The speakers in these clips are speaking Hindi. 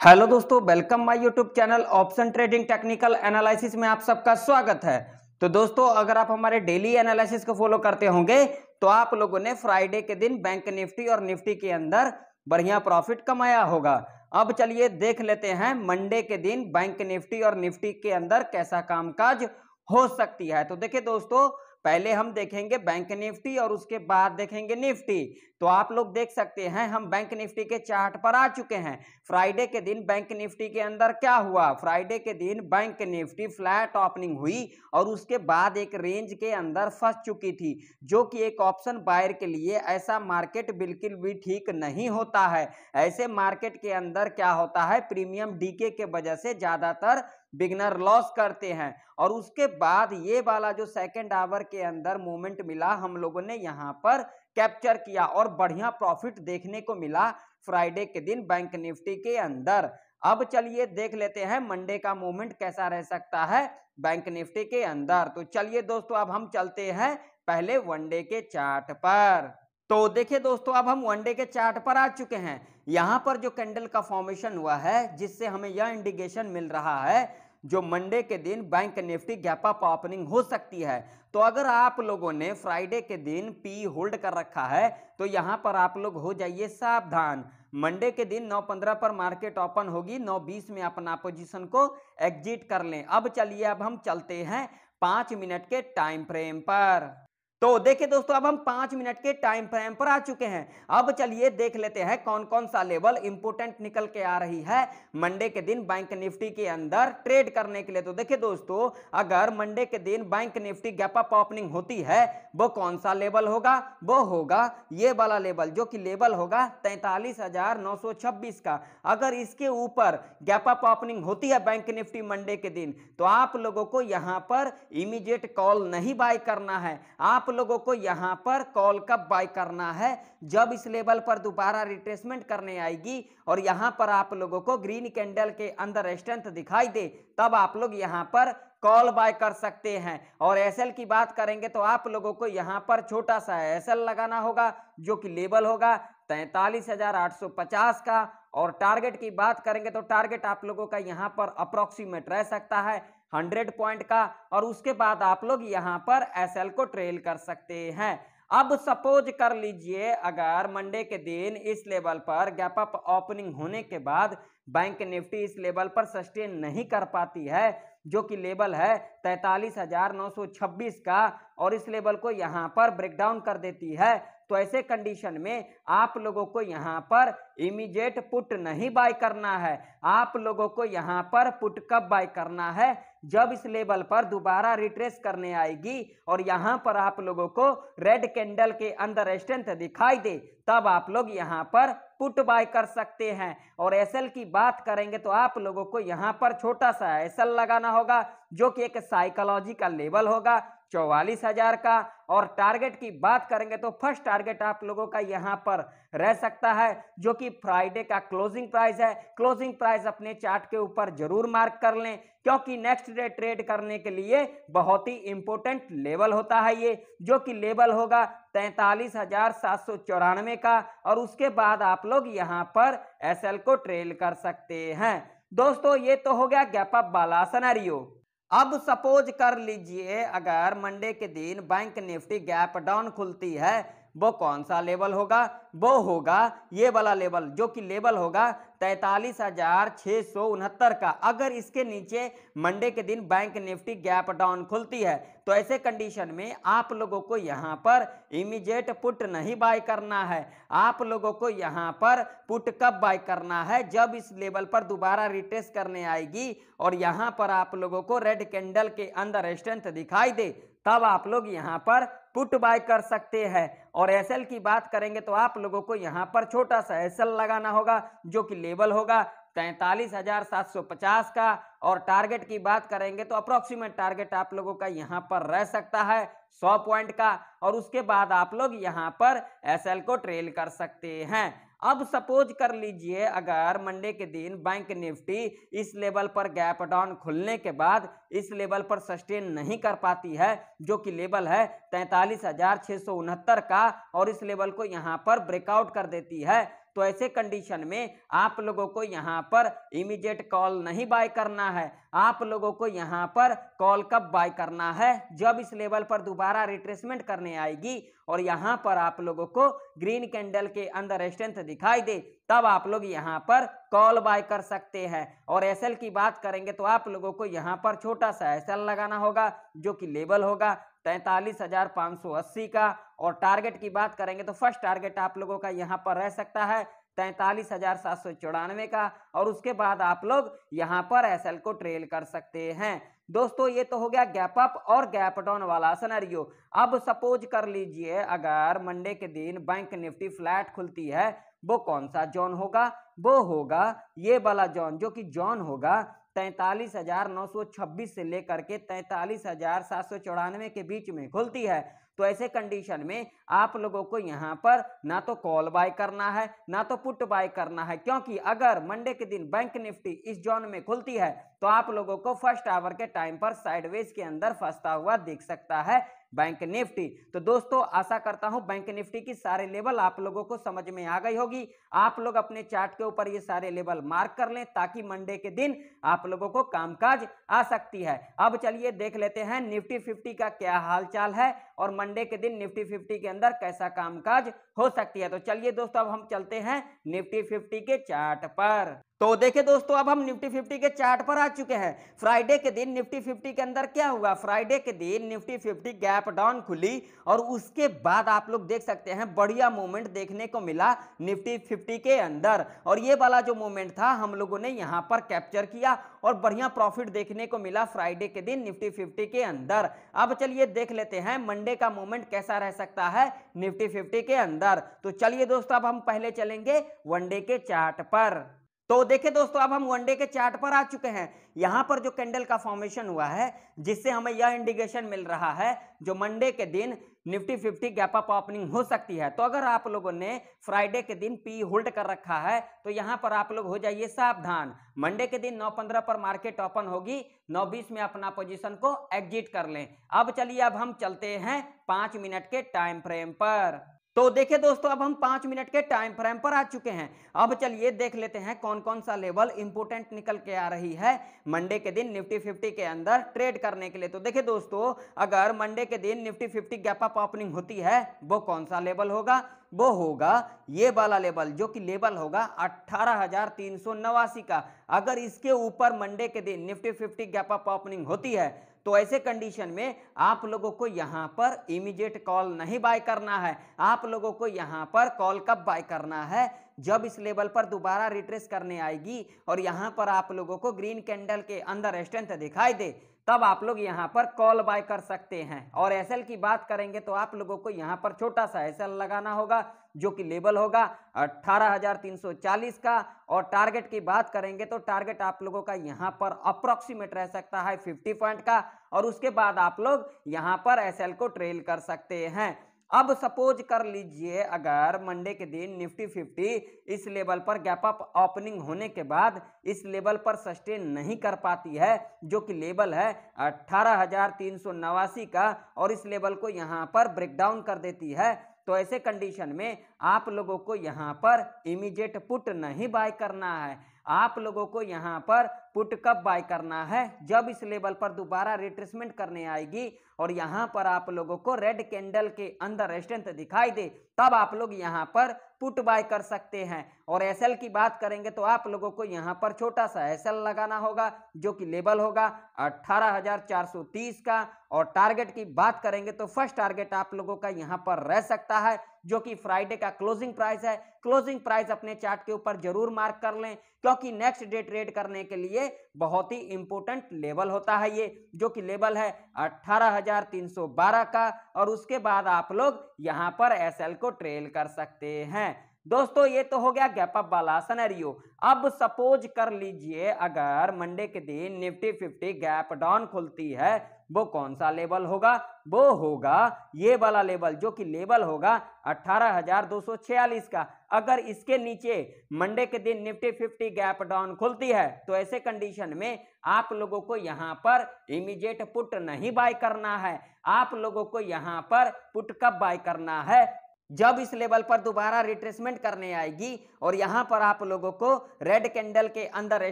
हेलो दोस्तों, welcome my YouTube channel option trading technical analysis में आप सबका स्वागत है। तो दोस्तों, अगर आप हमारे डेली एनालिसिस को फॉलो करते होंगे तो आप लोगों ने फ्राइडे के दिन बैंक निफ्टी और निफ्टी के अंदर बढ़िया प्रॉफिट कमाया होगा। अब चलिए देख लेते हैं मंडे के दिन बैंक निफ्टी और निफ्टी के अंदर कैसा कामकाज हो सकती है। तो देखिए दोस्तों, पहले हम देखेंगे बैंक निफ्टी और उसके बाद देखेंगे निफ्टी। तो आप लोग देख सकते हैं हम बैंक निफ्टी के चार्ट पर आ चुके हैं। फ्राइडे के दिन बैंक निफ्टी के अंदर क्या हुआ? फ्राइडे के दिन बैंक निफ्टी फ्लैट ओपनिंग हुई और उसके बाद एक रेंज के अंदर फंस चुकी थी, जो कि एक ऑप्शन बायर के लिए ऐसा मार्केट बिल्कुल भी ठीक नहीं होता है। ऐसे मार्केट के अंदर क्या होता है, प्रीमियम डीके के वजह से ज्यादातर बिगनर लॉस करते हैं। और उसके बाद ये वाला जो सेकेंड आवर के अंदर मूवमेंट मिला, हम लोगों ने यहाँ पर कैप्चर किया और बढ़िया प्रॉफिट देखने को मिला फ्राइडे के दिन बैंक निफ्टी के अंदर। अब चलिए देख लेते हैं मंडे का मूवमेंट कैसा रह सकता है बैंक निफ्टी के अंदर। तो चलिए दोस्तों, अब हम चलते हैं पहले वनडे के चार्ट पर। तो देखिए दोस्तों, अब हम वनडे के चार्ट पर आ चुके हैं। यहां पर जो कैंडल का फॉर्मेशन हुआ है, जिससे हमें यह इंडिकेशन मिल रहा है जो मंडे के दिन bank Nifty gap up opening हो सकती है। तो अगर आप लोगों ने फ्राइडे के दिन पी होल्ड कर रखा है तो यहां पर आप लोग हो जाइए सावधान। मंडे के दिन 9:15 पर मार्केट ओपन होगी, 9:20 में अपना पोजीशन को एग्जिट कर लें। अब चलिए, अब हम चलते हैं 5 मिनट के टाइम फ्रेम पर। तो देखिए दोस्तों, अब हम 5 मिनट के टाइम फ्रेम पर आ चुके हैं। अब चलिए देख लेते हैं कौन कौन सा लेवल इंपोर्टेंट निकल के आ रही है मंडे के दिन बैंक निफ्टी के अंदर ट्रेड करने के लिए। तो देखिए दोस्तों, अगर मंडे के दिन bank Nifty gap up opening होती है, वो कौन सा लेवल होगा? वो होगा ये वाला लेवल, जो कि लेवल होगा 43,926 का। अगर इसके ऊपर गैप अप ओपनिंग होती है बैंक निफ्टी मंडे के दिन, तो आप लोगों को यहां पर इमीडिएट कॉल नहीं बाय करना है। आप लोगों को यहां पर कॉल कब बाय करना है? जब इस लेवल पर दोबारा रिट्रेसमेंट करने आएगी और यहां पर आप लोगों को ग्रीन कैंडल के अंदर स्ट्रेंथ दिखाई दे, तब आप लोग यहां पर कॉल बाय कर सकते हैं। और एसएल की बात करेंगे तो आप लोगों को यहां पर छोटा सा एसएल लगाना होगा, जो कि लेवल होगा 43,850 का। और टारगेट की बात करेंगे तो टारगेट आप लोगों का यहां पर अप्रोक्सीमेट रह सकता है 100 पॉइंट का। और उसके बाद आप लोग यहां पर एसएल को ट्रेल कर सकते हैं। अब सपोज कर लीजिए, अगर मंडे के दिन इस लेवल पर गैप अप ओपनिंग होने के बाद बैंक निफ्टी इस लेवल पर सस्टेन नहीं कर पाती है, जो कि लेवल है 43,926 का, और इस लेवल को यहां पर ब्रेकडाउन कर देती है, तो ऐसे कंडीशन में आप लोगों को यहां पर इमीडिएट पुट नहीं बाय करना है। आप लोगों को यहां पर पुट कब बाय करना है? जब इस लेवल पर दोबारा रिट्रेस करने आएगी और यहां पर आप लोगों को रेड कैंडल के अंदर स्ट्रेंथ दिखाई दे, तब आप लोग यहां पर पुट बाय कर सकते हैं। और एसएल की बात करेंगे तो आप लोगों को यहां पर छोटा सा एसएल लगाना होगा, जो कि एक साइकोलॉजी का लेवल होगा 44,000 का। और टारगेट की बात करेंगे तो फर्स्ट टारगेट आप लोगों का यहां पर रह सकता है, जो कि फ्राइडे का क्लोजिंग प्राइस है। क्लोजिंग प्राइस अपने चार्ट के ऊपर जरूर मार्क कर लें, क्योंकि नेक्स्ट डे ट्रेड करने के लिए बहुत ही इंपॉर्टेंट लेवल होता है ये, जो कि लेवल होगा 43,794 का। और उसके बाद आप लोग यहां पर एसएल को ट्रेल कर सकते हैं। दोस्तों, ये तो हो गया गैप अप वाला सिनेरियो। अब सपोज कर लीजिए, अगर मंडे के दिन बैंक निफ्टी गैप डाउन खुलती है, वो कौन सा लेवल होगा? वो होगा ये वाला लेवल, जो कि लेवल होगा 43,669 का। अगर इसके नीचे मंडे के दिन बैंक निफ्टी गैप डाउन खुलती है, तो ऐसे कंडीशन में आप लोगों को यहां पर इमीडिएट पुट नहीं बाय करना है। आप लोगों को यहां पर पुट कब बाय करना है? जब इस लेवल पर दोबारा रिट्रेस करने आएगी और यहां पर आप लोगों को रेड कैंडल के अंदर स्ट्रेंथ दिखाई दे, तब आप लोग यहां पर पुट बाय कर सकते हैं। और एसएल की बात करेंगे तो आप लोगों को यहां पर छोटा सा एसएल लगाना होगा, जो कि लेवल होगा 43,750 का। और टारगेट की बात करेंगे तो अप्रोक्सीमेट टारगेट आप लोगों का यहां पर रह सकता है 100 पॉइंट का। और उसके बाद आप लोग यहां पर एसएल को ट्रेल कर सकते हैं। अब सपोज कर लीजिए, अगर मंडे के दिन बैंक निफ्टी इस लेवल पर गैप डाउन खुलने के बाद इस लेवल पर सस्टेन नहीं कर पाती है, जो कि लेवल है 43,669 का, और इस लेवल को यहां पर ब्रेकआउट कर देती है, तो ऐसे कंडीशन में आप लोगों को यहाँ पर इमीडिएट कॉल नहीं बाय करना है। आप लोगों को यहाँ पर कॉल कब बाय करना है, जब इस लेवल पर दोबारा रिट्रेसमेंट करने आएगी और यहाँ पर आप लोगों को ग्रीन कैंडल के अंदर स्ट्रेंथ दिखाई दे, तब आप लोग यहाँ पर कॉल बाय कर सकते हैं। और एसएल की बात करेंगे तो आप लोगों को यहाँ पर छोटा सा एसएल लगाना होगा जो कि लेवल होगा 43,580 का। और टारगेट की बात करेंगे तो फर्स्ट टारगेट आप लोगों का यहाँ पर रह सकता है 43,794 का, और उसके बाद आप लोग यहाँ पर एसएल को ट्रेल कर सकते हैं। दोस्तों ये तो हो गया गैप अप और गैप डाउन वाला सिनेरियो। अब सपोज कर लीजिए अगर मंडे के दिन बैंक निफ्टी फ्लैट खुलती है, वो कौन सा जोन होगा, वो होगा ये वाला जोन, जो कि जोन होगा 43,926 से लेकर के 43,794 के बीच में खुलती है। तो ऐसे कंडीशन में आप लोगों को यहाँ पर ना तो कॉल बाय करना है ना तो पुट बाय करना है, क्योंकि अगर मंडे के दिन बैंक निफ्टी इस जोन में खुलती है तो आप लोगों को फर्स्ट आवर के टाइम पर साइडवेज के अंदर फंसता हुआ दिख सकता है बैंक निफ्टी। तो दोस्तों आशा करता हूं बैंक निफ्टी की सारे लेवल आप लोगों को समझ में आ गई होगी। आप लोग अपने चार्ट के ऊपर ये सारे लेवल मार्क कर लें ताकि मंडे के दिन आप लोगों को कामकाज आ सकती है। अब चलिए देख लेते हैं निफ्टी 50 का क्या हालचाल है और मंडे के दिन निफ्टी 50 के अंदर कैसा कामकाज हो सकती है। तो चलिए दोस्तों अब हम चलते हैं निफ्टी 50 के चार्ट पर। तो देखिए दोस्तों अब हम निफ्टी 50 के चार्ट पर आ चुके हैं। फ्राइडे के दिन निफ्टी 50 के अंदर क्या हुआ, फ्राइडे के दिन निफ्टी 50 गैप डाउन खुली और उसके बाद आप लोग देख सकते हैं बढ़िया मूवमेंट देखने को मिला निफ्टी 50 के अंदर, और ये वाला जो मूवमेंट था हम लोगों ने यहां पर कैप्चर किया और बढ़िया प्रॉफिट देखने को मिला फ्राइडे के दिन निफ्टी 50 के अंदर। अब चलिए देख लेते हैं मंडे का मूवमेंट कैसा रह सकता है निफ्टी 50 के अंदर। तो चलिए दोस्तों अब हम पहले चलेंगे वनडे के चार्ट पर। तो देखिए दोस्तों अब हम वनडे के चार्ट पर आ चुके हैं। यहां पर जो कैंडल का फॉर्मेशन हुआ है जिससे हमें यह इंडिकेशन मिल रहा है जो मंडे के दिन निफ्टी 50 गैप अप ओपनिंग हो सकती है। तो अगर आप लोगों ने फ्राइडे के दिन पी होल्ड कर रखा है तो यहां पर आप लोग हो जाइए सावधान। मंडे के दिन 9:15 पर मार्केट ओपन होगी, 9:20 में अपना पोजीशन को एग्जिट कर लें। अब चलिए अब हम चलते हैं 5 मिनट के टाइम फ्रेम पर। तो देखिए दोस्तों अब हम 5 मिनट के टाइम फ्रेम पर आ चुके हैं। अब चलिए देख लेते हैं कौन कौन सा लेवल इंपोर्टेंट निकल के आ रही है मंडे के दिन निफ्टी 50 के अंदर ट्रेड करने के लिए। तो देखिए दोस्तों अगर मंडे के दिन निफ्टी 50 गैप अप ओपनिंग होती है वो कौन सा लेवल होगा, वो होगा ये वाला लेवल जो कि लेवल होगा 18,389 का। अगर इसके ऊपर मंडे के दिन निफ्टी 50 गैप अप ओपनिंग होती है तो ऐसे कंडीशन में आप लोगों को यहां पर इमीडिएट कॉल नहीं बाय करना है। आप लोगों को यहां पर कॉल कब बाय करना है, जब इस लेवल पर दोबारा रिट्रेस करने आएगी और यहां पर आप लोगों को ग्रीन कैंडल के अंदर स्ट्रेंथ दिखाई दे, तब आप लोग यहां पर कॉल बाय कर सकते हैं। और एसएल की बात करेंगे तो आप लोगों को यहां पर छोटा सा एसएल लगाना होगा जो कि लेवल होगा 18,340 का। और टारगेट की बात करेंगे तो टारगेट आप लोगों का यहां पर अप्रोक्सीमेट रह सकता है 50 पॉइंट का, और उसके बाद आप लोग यहां पर एसएल को ट्रेल कर सकते हैं। अब सपोज कर लीजिए अगर मंडे के दिन निफ्टी 50 इस लेवल पर गैप अप ओपनिंग होने के बाद इस लेवल पर सस्टेन नहीं कर पाती है जो कि लेवल है 18,389 का, और इस लेवल को यहां पर ब्रेकडाउन कर देती है, तो ऐसे कंडीशन में आप लोगों को यहां पर इमीडिएट पुट नहीं बाय करना है। आप लोगों को यहां पर पुट कब बाय करना है, जब इस लेवल पर दोबारा रिट्रेसमेंट करने आएगी और यहां पर आप लोगों को रेड कैंडल के अंदर स्ट्रेंथ दिखाई दे, तब आप लोग यहां पर पुट बाय कर सकते हैं। और एसएल की बात करेंगे तो आप लोगों को यहां पर छोटा सा एसएल लगाना होगा जो कि लेवल होगा 18,430 का। और टारगेट की बात करेंगे तो फर्स्ट टारगेट आप लोगों का यहां पर रह सकता है जो कि फ्राइडे का क्लोजिंग प्राइस है। क्लोजिंग प्राइस अपने चार्ट के ऊपर जरूर मार्क कर लें क्योंकि नेक्स्ट डे ट्रेड करने के लिए बहुत ही इंपॉर्टेंट लेवल होता है ये, जो कि लेवल है 18,312 का। और उसके बाद आप लोग यहां पर एसएल को ट्रेल कर सकते हैं। दोस्तों ये तो हो गया गैप अप वाला सिनेरियो। अब सपोज कर लीजिए अगर मंडे के दिन निफ्टी 50 गैप डाउन खुलती है, वो कौन सा लेवल होगा, वो होगा ये वाला लेवल जो कि लेवल होगा 18,246 का। अगर इसके नीचे मंडे के दिन निफ्टी 50 गैप डाउन खुलती है तो ऐसे कंडीशन में आप लोगों को यहां पर इमीडिएट पुट नहीं बाय करना है। आप लोगों को यहां पर पुट कब बाय करना है, जब इस लेवल पर दोबारा रिट्रेसमेंट करने आएगी और यहां पर आप लोगों को रेड कैंडल के अंदर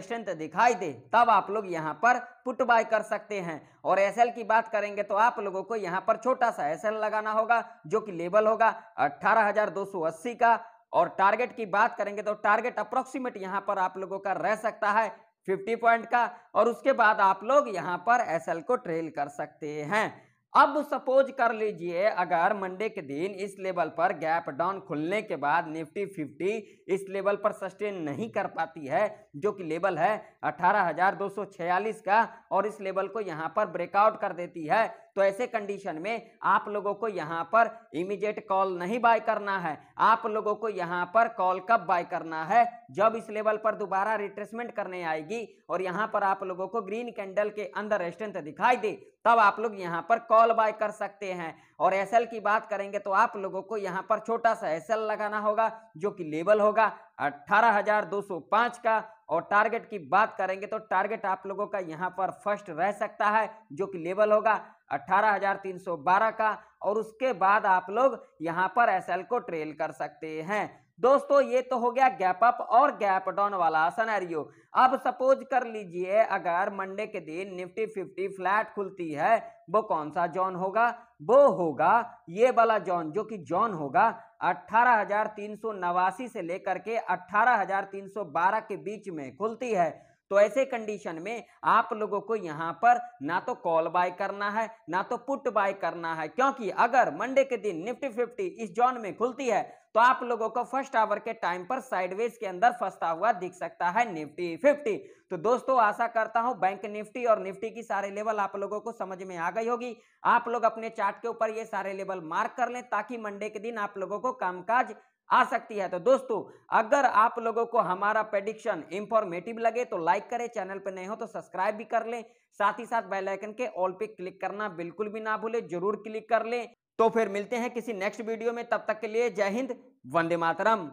स्ट्रेंथ दिखाई दे, तब आप लोग यहां पर पुट बाय कर सकते हैं। और एसएल की बात करेंगे तो आप लोगों को यहां पर छोटा सा एसएल लगाना होगा, जो कि लेवल होगा 18,280 का। और टारगेट की बात करेंगे तो टारगेट अप्रोक्सीमेट यहां पर आप लोगों का रह सकता है 50 पॉइंट का, और उसके बाद आप लोग यहां पर एसएल को ट्रेल कर सकते हैं। अब सपोज कर लीजिए अगर मंडे के दिन इस लेवल पर गैप डाउन खुलने के बाद निफ्टी 50 इस लेवल पर सस्टेन नहीं कर पाती है, जो कि लेवल है 18,246 का, और इस लेवल को यहां पर ब्रेकआउट कर देती है, तो ऐसे कंडीशन में आप लोगों को यहां पर इमीडिएट कॉल नहीं बाय करना है। आप लोगों को यहां पर कॉल कब बाय करना है, जब इस लेवल पर दोबारा रिट्रेसमेंट करने आएगी और यहां पर आप लोगों को ग्रीन कैंडल के अंदर स्ट्रेंथ दिखाई दे, तब आप लोग यहां पर कॉल बाय कर सकते हैं। और एसएल की बात करेंगे तो आप लोगों को यहां पर छोटा सा एसएल लगाना होगा, जो कि लेवल होगा 18,205 का। और टारगेट की बात करेंगे तो टारगेट आप लोगों का यहां पर फर्स्ट रह सकता है, जो कि लेवल होगा 18,312 का, और उसके बाद आप लोग यहां पर एसएल को ट्रेल कर सकते हैं। दोस्तों ये तो हो गया गैप अप और गैप डाउन वाला सिनेरियो। अब सपोज कर लीजिए अगर मंडे के दिन निफ्टी 50 फ्लैट खुलती है, वो कौन सा जोन होगा, वो होगा ये वाला जोन, जो कि जोन होगा 18,389 से लेकर के 18,312 के बीच में खुलती है। तो ऐसे कंडीशन में आप लोगों को यहां पर ना तो कॉल बाय करना है ना तो पुट बाय करना है, क्योंकि अगर मंडे के दिन निफ्टी 50 इस जोन में खुलती है तो आप लोगों को फर्स्ट आवर के टाइम पर साइडवेज के अंदर फंसता हुआ दिख सकता है निफ्टी 50। तो दोस्तों आशा करता हूं बैंक निफ्टी और निफ्टी की सारे लेवल आप लोगों को समझ में आ गई होगी। आप लोग अपने चार्ट के ऊपर ये सारे लेवल मार्क कर लें, ताकि मंडे के दिन आप लोगों को कामकाज आ सकती है। तो दोस्तों अगर आप लोगों को हमारा प्रेडिक्शन इंफॉर्मेटिव लगे तो लाइक करें, चैनल पर नए हो तो सब्सक्राइब भी कर लें, साथ ही साथ बेल आइकन के ऑल पे क्लिक करना बिल्कुल भी ना भूलें, जरूर क्लिक कर लें। तो फिर मिलते हैं किसी नेक्स्ट वीडियो में, तब तक के लिए जय हिंद, वंदे मातरम।